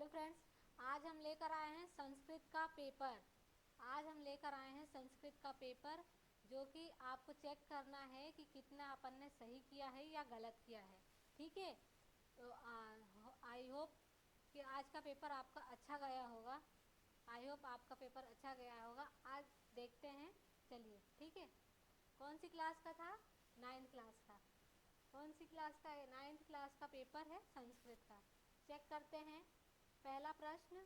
Hello friends, आज हम लेकर आए हैं संस्कृत का पेपर। जो कि आपको चेक करना है कि कितना अपन ने सही किया है या गलत किया है। ठीक है, तो आई होप कि आज का पेपर आपका अच्छा गया होगा। आज देखते हैं। चलिए, ठीक है। कौन सी क्लास का था? नाइन्थ क्लास का। कौन सी क्लास का है? नाइन्थ क्लास का पेपर है संस्कृत का। चेक करते हैं। पहला प्रश्न,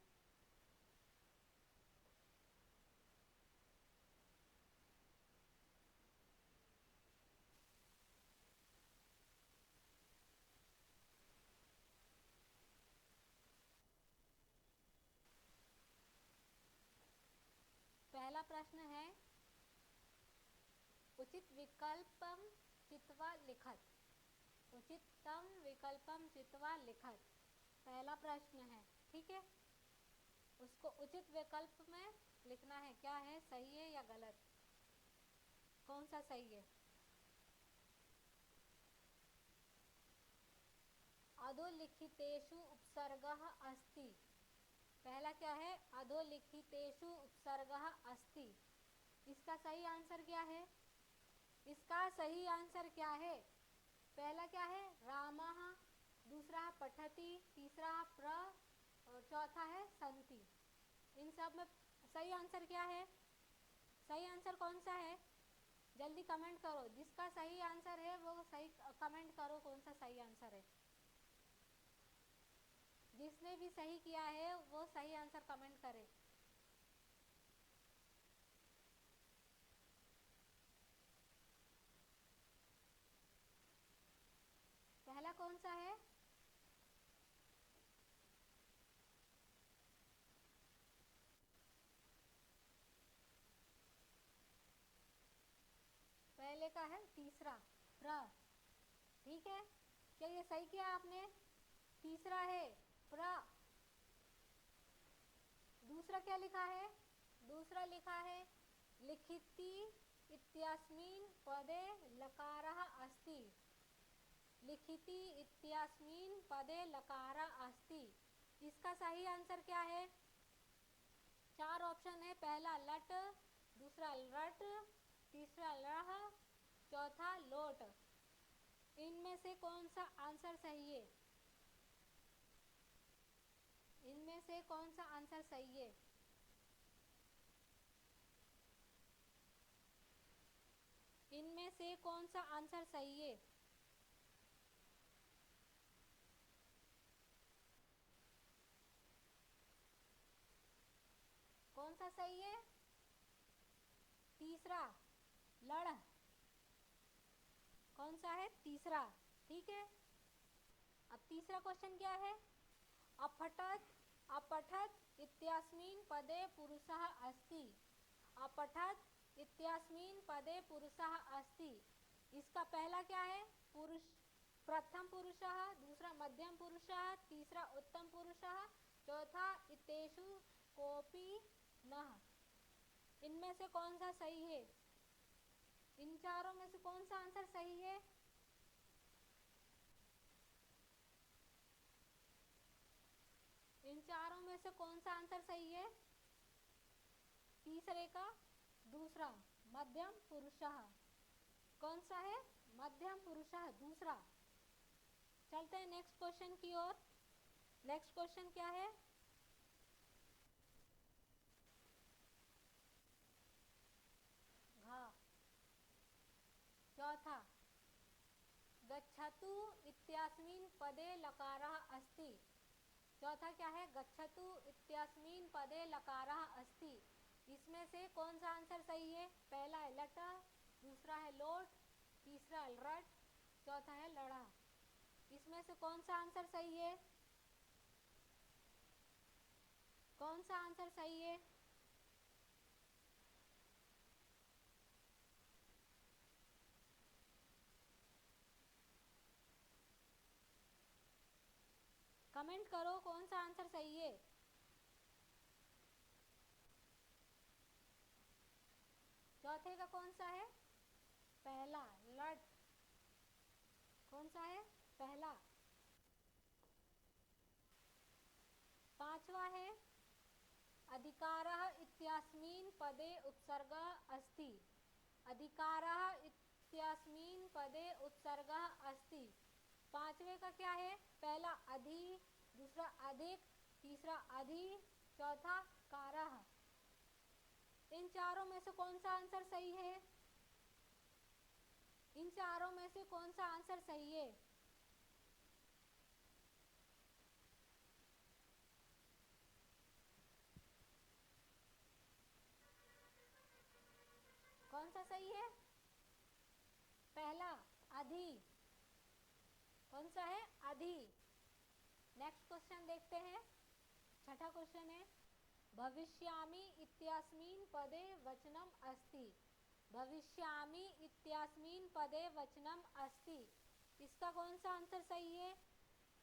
है उचित विकल्पम चित्वा लिखत। उचितम विकल्पम चित्वा लिखत पहला प्रश्न है। ठीक है, उसको उचित विकल्प में लिखना है। क्या है, सही है या गलत? कौन सा सही है? अधोलिखितेषु उपसर्गः अस्ति। पहला क्या है? अधोलिखितेषु उपसर्गः अस्ति। इसका सही आंसर क्या है? पहला क्या है? रामः, दूसरा पठति, तीसरा प्र और चौथा है संति। इन सब में सही आंसर क्या है? सही आंसर कौन सा है? जल्दी कमेंट करो। जिसका सही आंसर है वो सही कमेंट करो, कौन सा सही आंसर है। जिसने भी सही किया है वो सही आंसर कमेंट करे। पहला कौन सा है? पहले का है तीसरा, प्र। ठीक है, क्या ये सही किया आपने? तीसरा है प्र। दूसरा क्या लिखा है? दूसरा लिखा है लिखिति इत्यस्मिन् पदे लकारः अस्ति। लिखिति इत्यस्मिन् पदे लकारः अस्ति। इसका सही आंसर क्या है? चार ऑप्शन है। पहला लट, दूसरा लट, तीसरा लह, चौथा लोट। इनमें से कौन सा आंसर सही है? इनमें से कौन सा आंसर सही है? इनमें से कौन सा आंसर सही है? कौन सा सही है? तीसरा, लड़। कौन सा है? तीसरा। ठीक है, अब तीसरा क्वेश्चन क्या है? अपठत अपठत इत्यस्मिन् पदे पुरुषः अस्ति। अपठत इत्यस्मिन् पदे पुरुषः अस्ति। इसका पहला क्या है? पुरुष, प्रथम पुरुषः, दूसरा मध्यम पुरुषः, तीसरा उत्तम पुरुषः, चौथा इतेषु कोऽपि नः। इनमें से कौन सा सही है? इन चारों में से कौन सा आंसर सही है? इन चारों में से कौन सा आंसर सही है? तीसरे का दूसरा, मध्यम पुरुषः। कौन सा है? मध्यम पुरुषः, दूसरा। चलते हैं नेक्स्ट क्वेश्चन की ओर। नेक्स्ट क्वेश्चन क्या है? घ। चौथा, गच्छतु इत्यस्मिन् पदे लकारः अस्ति। चौथा क्या है? गच्छतु इत्यस्मिन् पदे लकारः अस्ति। इसमें से कौन सा आंसर सही है? पहला है लट, दूसरा है लोट, तीसरा रट, चौथा है लड़ा। इसमें से कौन सा आंसर सही है? कौन सा आंसर सही है? कमेंट करो कौन सा आंसर सही है। चौथे का कौन सा है? पहला, लट। कौन सा है? पहला। पांचवा है अधिकारः इत्यस्मिन् पदे उत्सर्गः अस्ति। अधिकारः इत्यस्मिन् पदे उत्सर्गः अस्ति। पांचवे का क्या है? पहला अधि, दूसरा अधिक, तीसरा अधि, चौथा कारः। इन चारों में से कौन सा आंसर सही है? इन चारों में से कौन सा आंसर सही है? कौन सा सही है? पहला अधि। कौन सा है? अधि। नेक्स्ट क्वेश्चन देखते हैं। छठा क्वेश्चन है भविष्यामि इत्यस्मिन् पदे वचनम अस्ति। भविष्यामि इत्यस्मिन् पदे वचनम अस्ति। इसका कौन सा आंसर सही है?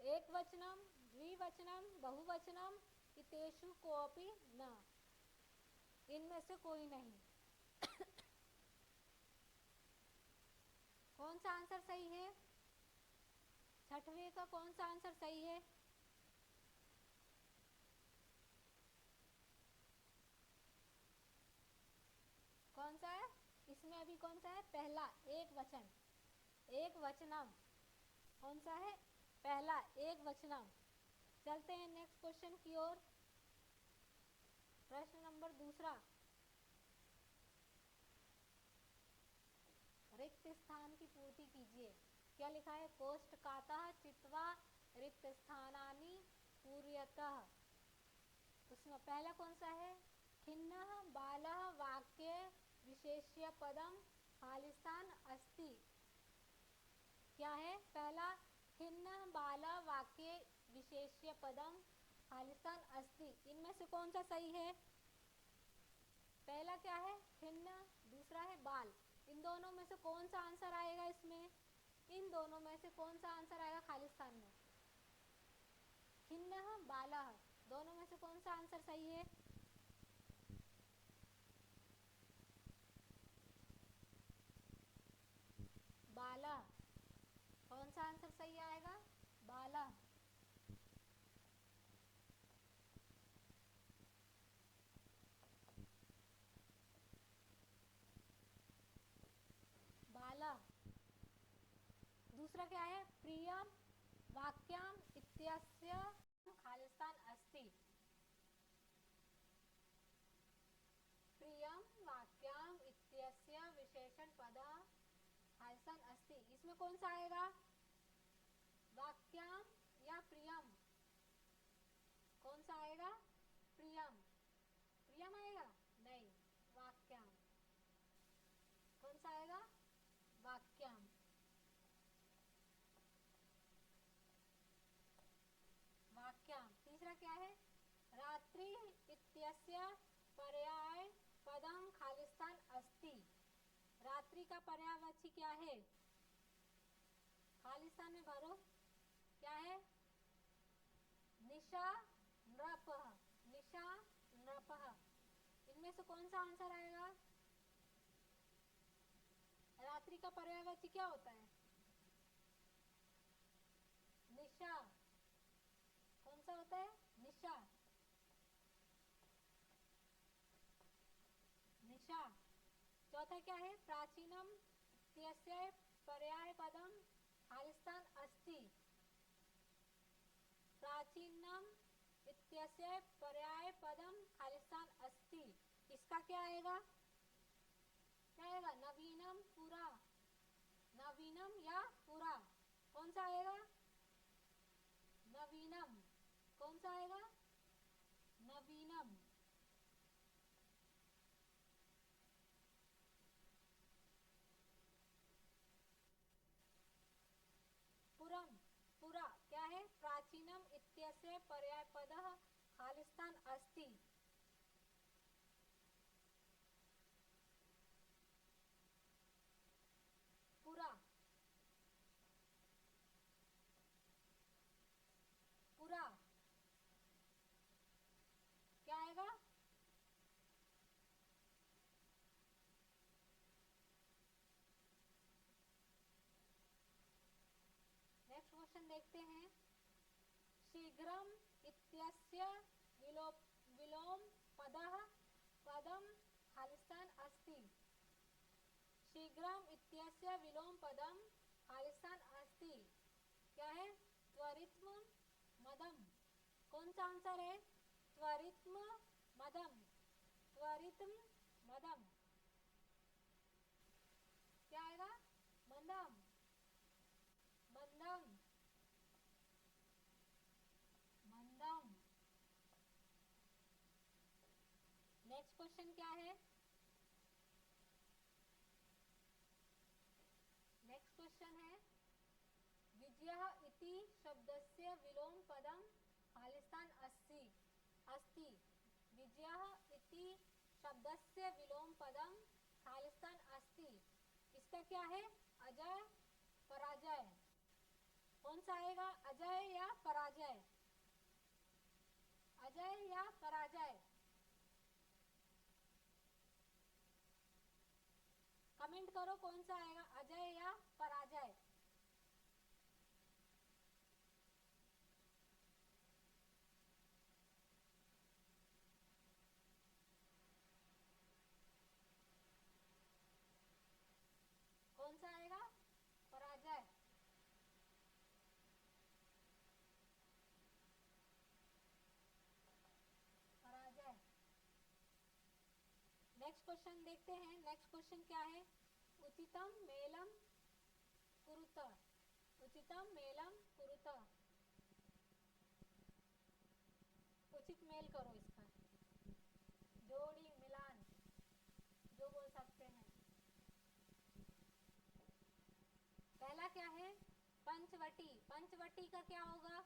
एक वचनम, द्विवचनम, बहुवचनम, इतेषु कोऽपि न। इनमें से कोई नहीं। कौन सा आंसर सही है? छठवें का कौन सा आंसर सही है? कौन सा है? इसमें अभी कौन सा है? पहला एक वचन, एक वचनम। कौन सा है? पहला एक वचनम। चलते हैं नेक्स्ट क्वेश्चन की ओर। प्रश्न नंबर दूसरा, रिक्त स्थान की पूर्ति कीजिए। क्या लिखा है? कोष्ठकातः चित्वा रिक्त स्थानानि पूर्यतः। उसमें पहला कौन सा है? खिन्नः बालः वाक्य विशेष्य पदम खालिस्थान अस्ति। क्या है? पहला खिन्नः बालः वाक्य विशेष्य पदम खालिस्थान अस्ति। इनमें से कौन सा सही है? पहला क्या है? खिन्न, दूसरा है बाल। इन दोनों में से कौन सा आंसर आएगा इसमें? इन दोनों में से कौन सा आंसर आएगा खालिस्तान में? खिन्नः बालः। दोनों में से कौन सा आंसर सही है? बालः। कौन सा आंसर सही आएगा? बालः। बालः। दूसरा क्या है? प्रियम वाक्याम इत्यस्य खालिस्तान अस्ति। प्रियम वाक्याम इत्यस्य विशेषण पदः खालिस्तान अस्ति। इसमें कौन सा आएगा? वाक्याम या प्रियम? कौन सा आएगा? प्रियम। प्रियम आएगा? नहीं, वाक्याम। कौन सा आएगा? वाक्याम। वाक्याम। तीसरा क्या है? रात्रि इत्यस्य पर्याय पदम खालिस्तान अस्ति। रात्रि का पर्यायवाची क्या है? खालिस्तान में भरो। क्या है? निशा नृपः। निशा नृपः। इनमें से कौन सा आंसर आएगा? रात्रि का पर्यायवाची क्या होता है? निशा। कौन सा होता है? निशा। निशा। चौथा क्या है? प्राचीनम इत्यस्य पर्याय पदम खालिस्तान अस्ति। प्राचीनम इत्यस्य पर्याय पदम खालिस्तान अस्ति। इसका क्या आएगा? क्या आएगा? नवीनम पूरा। नवीनम या पूरा? कौन सा आएगा? नवीनम। कौन सा आएगा? नवीनम। पुरम। पुरा क्या है? प्राचीनम इत्यस्य पर्यायपदः खालिस्तान अस्ति। पुरा। पुरा क्या आएगा? नेक्स्ट क्वेश्चन देखते हैं। शीघ्रम इत्यस्य अधः पदम खालिस्तान अस्ति। शीघ्रम इत्यस्य विलोम पदम खालिस्तान अस्ति। क्या है? त्वरित्म मदम। कौन सा आंसर है? त्वरित्म मदम, त्वरित्म मदम। क्या आएगा? मंदम, मंदम, मंदम। नेक्स्ट क्वेश्चन क्या है? नेक्स्ट क्वेश्चन है विजयः इति शब्दस्य विलोम पदम खालिस्तान अस्ति। अस्ति। विजयः इति शब्दस्य विलोम पदम खालिस्तान अस्ति। इसका क्या है? अजय, पराजय। कौन सा आएगा? अजय या पराजय? अजय या पराजय? कमेंट करो कौन सा आएगा, अजय या पराजय। कौन सा आएगा? पराजय। पराजय। नेक्स्ट क्वेश्चन देखते हैं। नेक्स्ट क्वेश्चन क्या है? उचितम मेलम कुरुत। उचितम मेलम कुरुत। उचित मेल करो इसका, जोड़ी मिलान जो बोल सकते हैं। पहला क्या है? पंचवटी। पंचवटी का क्या होगा?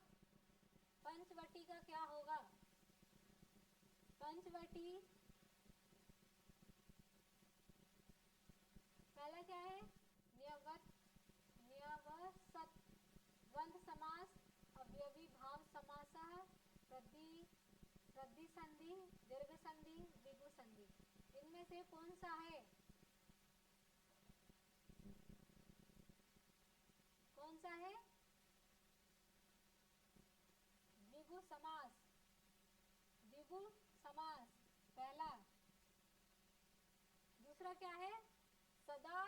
पंचवटी का क्या होगा? पंचवटी पहला क्या है? न्यवत, न्यवसत, द्वंद्व समास, अवयवी भाव समासः, वृद्धि संधि, दीर्घ संधि, द्विगु संधि। इनमें से कौन सा है? कौन सा है? द्विगु समास। द्विगु समास पहला। दूसरा क्या है? सदा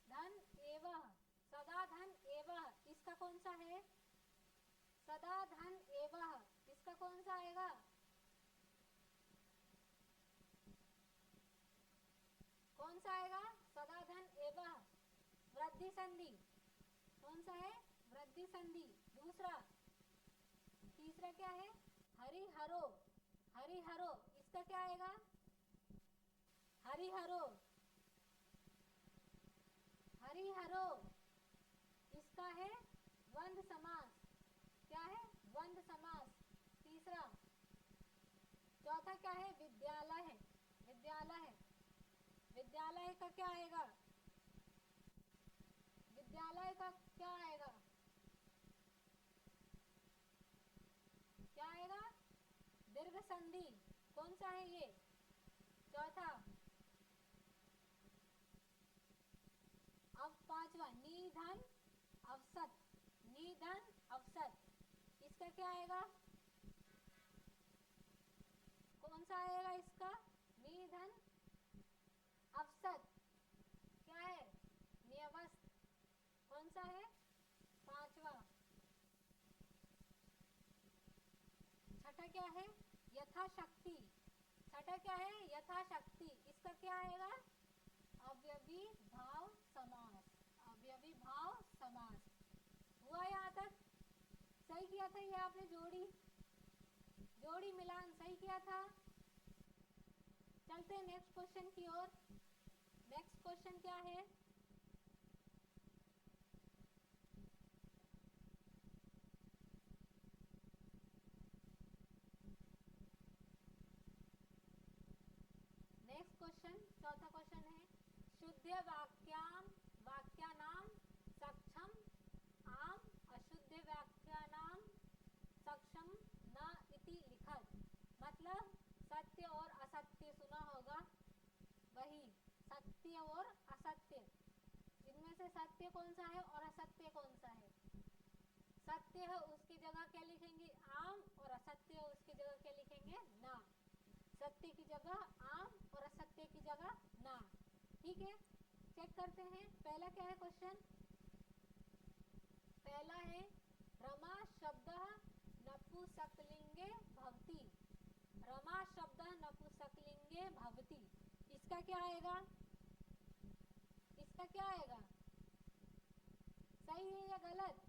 धन एवं। सदा धन एवं, इसका कौन सा है? सदा धन एवं, इसका कौन सा आएगा? कौन सा आएगा? सदा धन एवं वृद्धि संधि। कौन सा है? वृद्धि संधि। दूसरा। तीसरा क्या है? हरिहरो। हरिहरो, इसका क्या आएगा? हरिहरो। हरिहरो, इसका है द्वंद्व समास। क्या है? द्वंद्व समास। तीसरा। चौथा क्या है? विद्यालय। विद्यालय। विद्यालय का क्या आएगा? विद्यालय का क्या आएगा? क्या आएगा? दीर्घ संधि। कौन सा है ये? चौथा। अब पांचवा, निधन अवसत। निधन अवसत, इसका क्या आएगा? कौन सा आएगा इसका? निधन अवसत। क्या है? न्यवस्त। कौन सा है? पांचवा। छठा क्या है? यथाशक्ति। छठा क्या है? यथाशक्ति, इसका क्या आएगा? अवयवी भाव समास। अवयवी भाव समास। हुआ यहाँ तक? सही किया था ये आपने, जोड़ी जोड़ी मिलान सही किया था। चलते हैं नेक्स्ट क्वेश्चन की ओर। नेक्स्ट क्वेश्चन क्या है? नेक्स्ट क्वेश्चन, चौथा क्वेश्चन है शुद्ध वाक्याम वाक्यानाम सक्षम आम अशुद्ध वाक्यानाम सक्षम न इति लिखत। मतलब सत्य और असत्य सुना होगा, वही सत्य और असत्य। इनमें से सत्य कौन सा है और असत्य कौन सा है? सत्य है उसकी जगह क्या लिखेंगे? आम, और असत्य है उसकी जगह क्या लिखेंगे? ना। सत्य की जगह आम और असत्य की जगह ना। ठीक है, चेक करते हैं। पहला क्या है क्वेश्चन? पहला है रमा शब्द नपुंसकलिंगे भवति। रमा शब्द नपुंसकलिंगे भवति, इसका क्या आएगा? इसका क्या आएगा? सही है या गलत?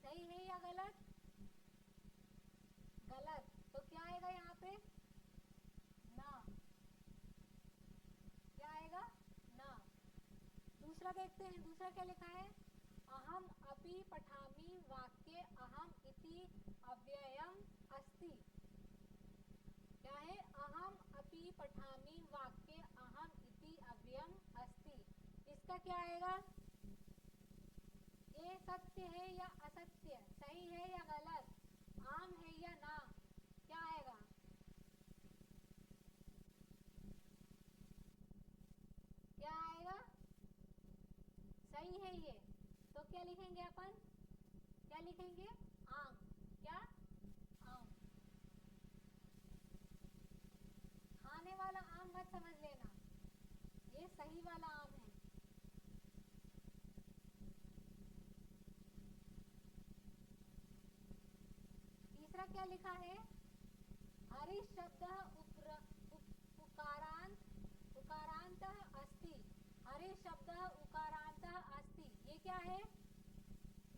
सही है या गलत? गलत। तो क्या आएगा यहाँ पे? ना। क्या आएगा? ना। दूसरा देखते हैं, दूसरा क्या लिखा है? अहम अपि पठामि वाक्ये अहम इति अव्ययम अस्ति। क्या है? अहम अपि पठामि वाक्ये अहम इति अव्ययम अस्ति, इसका क्या आएगा? ये सत्य है या असत्य? सही है या गलत? आम है या ना? क्या आएगा? क्या आएगा? सही है ये। तो क्या लिखेंगे अपन? क्या लिखेंगे? आम। क्या? आम। खाने वाला आम मत समझ लेना, ये सही वाला आम है। तीसरा क्या लिखा है? हरि शब्द उकारांत उकारांत अस्ति। हरि शब्द उकारांत अस्ति, ये क्या है?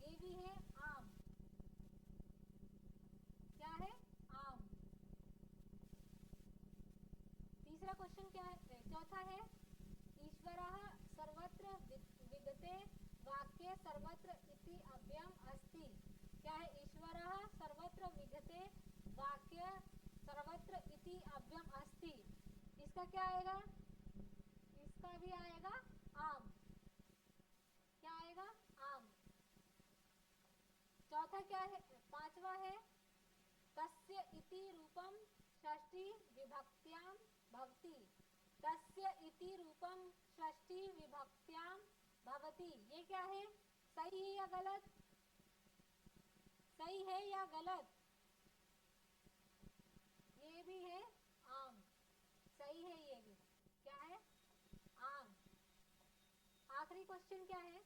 ये भी है आम। क्या है? आम। तीसरा क्वेश्चन क्या है? चौथा है ईश्वरः सर्वत्र विद्यते वाक्ये सर्वत्र इति अव्ययम अस्ति। क्या है? ईश्वरः सर्वत्र विद्यते वाक्य सर्वत्र इति अव्ययम अस्ति, इसका क्या आएगा? इसका भी आएगा आम। क्या आएगा? आम। चौथा क्या है? पांचवा है तस्य इति रूपम षष्ठी विभक्त्याम भवति। तस्य इति रूपम षष्ठी विभक्त्याम भवति, ये क्या है? सही है या गलत? सही है या गलत? ये भी है आम। सही है ये भी। क्या है? आम। आखिरी क्वेश्चन क्या है?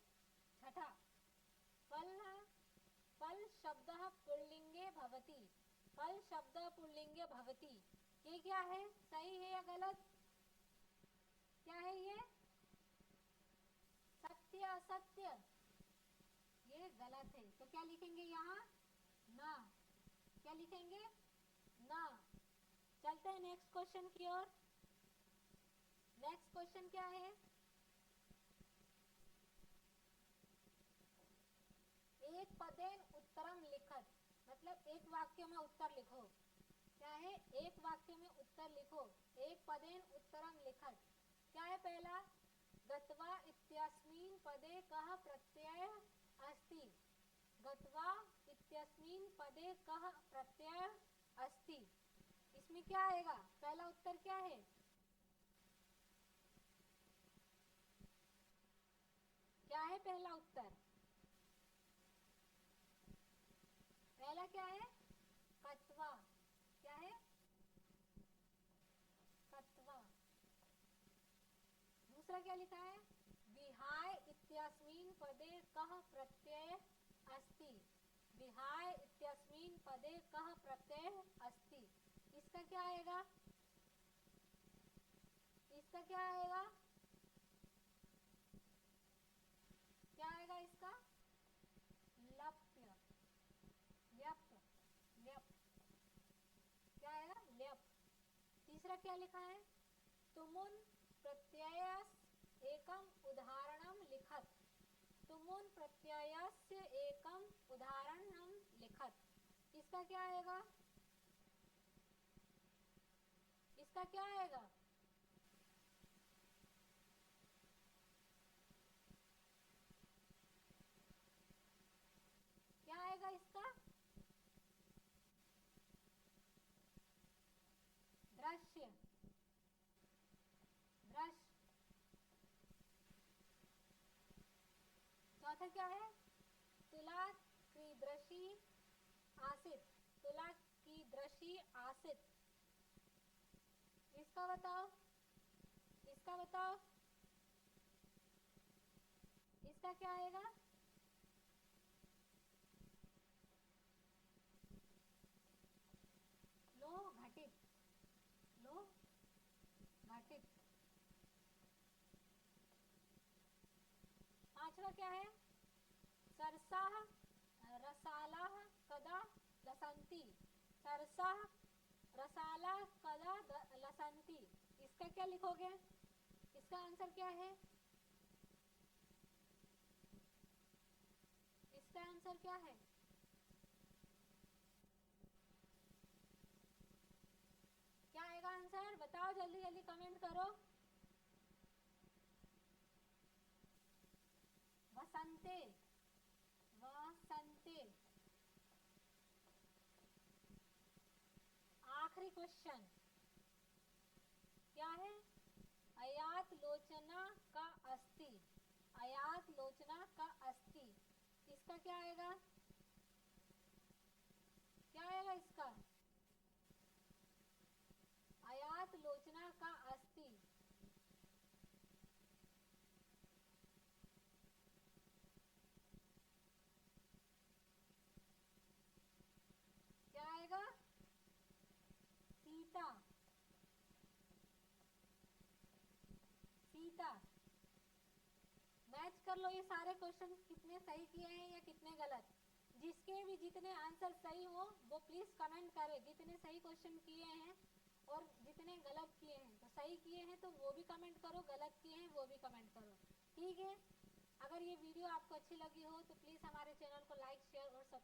छठा, फल फल शब्द पुल्लिंगे भवति। फल शब्द पुल्लिंगे भवति, ये क्या है? सही है या गलत? क्या है ये? सत्य असत्य? ये गलत है। तो क्या लिखेंगे यहाँ? ना। क्या लिखेंगे? ना। चलते हैं नेक्स्ट क्वेश्चन की ओर। नेक्स्ट क्वेश्चन क्या है? एक पदेन उत्तरम लिखत, मतलब एक वाक्य में उत्तर लिखो। क्या है? एक वाक्य में उत्तर लिखो। एक पदेन उत्तरम लिखत, क्या है? पहला गत्वा इत्यस्मिन् पदे कः प्रत्ययः अस्ति। गत्वा इत्यस्मिन् पदे कः प्रत्ययः अस्ति, इसमें क्या आएगा? पहला उत्तर क्या है? क्या है पहला उत्तर? पहला क्या है? कत्वा। क्या है? कत्वा। दूसरा क्या लिखा है? विहाय इत्यस्मिन् पदे कः प्रत्यय अस्ति। विहाय इत्यस्मिन् पदे कः प्रत्यय अस्ति, इसका क्या आएगा? इसका क्या आएगा? क्या आएगा इसका? लप्य। ल्यप। ल्यप। क्या आएगा? ल्यप। तीसरा क्या लिखा है? तुमुन प्रत्ययस एकम उदाहरणम लिखत। तुमुन प्रत्ययस्य एकम उदाहरणम लिखत, इसका क्या आएगा? इसका क्या आएगा? क्या आएगा इसका? दृश्य। आंसर क्या है? तुला कीदृशी आसीत, तुला कीदृशी आसीत। इसका बताओ, इसका बताओ, इसका क्या आएगा? लो घटित, लो घटित। पांचवा क्या है? सरसाह रसालाह कदा लसंती, सरसाह रसाला कदा लसंती। इसका क्या लिखोगे? इसका आंसर क्या है? इसका आंसर क्या है? क्या आएगा आंसर? बताओ जल्दी जल्दी कमेंट करो। वसंते, वसंते। आखिरी क्वेश्चन क्या है? अयात लोचना का अस्ति, अयात लोचना का अस्ति। इसका क्या आएगा? क्या आएगा इसका? अयात लोचना का अस्ति। क्या आएगा? सीता, सीता। मैच कर लो ये सारे क्वेश्चन कितने सही किए हैं या कितने गलत। जिसके भी जितने आंसर सही हो वो प्लीज कमेंट करे, जितने सही क्वेश्चन किए हैं और जितने गलत किए हैं। तो सही किए हैं तो वो भी कमेंट करो, गलत किए हैं वो भी कमेंट करो, ठीक है। अगर ये वीडियो आपको अच्छी लगी हो तो प्लीज़ हमारे चैनल को लाइक शेयर और सब्सक्राइब